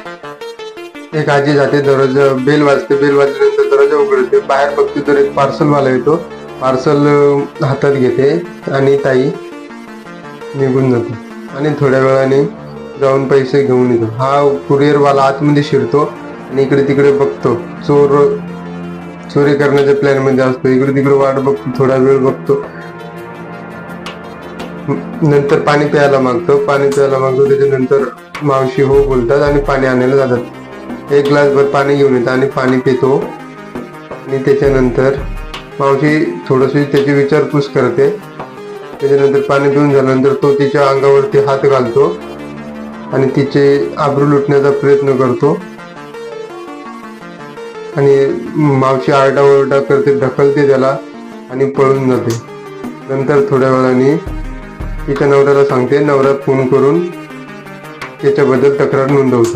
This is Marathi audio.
एक आजी जाते, दरवाजा बेल वाजते, बेल वाजल्यानंतर दरवाजा उघडते, बाहेर बघते तर एक पार्सलवाला येतो, पार्सल हातात घेते आणि ताई निघून जातो आणि थोड्या वेळाने जाऊन पैसे घेऊन येतो. हा कुरिअरवाला आतमध्ये शिरतो आणि इकडे तिकडे बघतो, चोरी करण्याच्या प्लॅन मध्ये असतो. इकडे तिकडे वाट बघतो, थोडा वेळ बघतो, नंतर पाणी प्यायला मागतो, त्याच्यानंतर मावशी हो बोलतात आणि पाणी आणायला जातात. एक ग्लासभर पाणी घेऊन येतात आणि पाणी पितो आणि त्याच्यानंतर मावशी थोडीशी त्याची विचारपूस करते. त्याच्यानंतर पाणी पिऊन झाल्यानंतर तो तिच्या अंगावरती हात घालतो आणि तिचे आबरू लुटण्याचा प्रयत्न करतो आणि मावशी आरडाओरडा करते, ढकलते त्याला आणि पळून जाते. नंतर थोड्या वेळाने तिच्या नवऱ्याला सांगते, नवरा फोन करून त्याच्याबद्दल तक्रार नोंदवतो.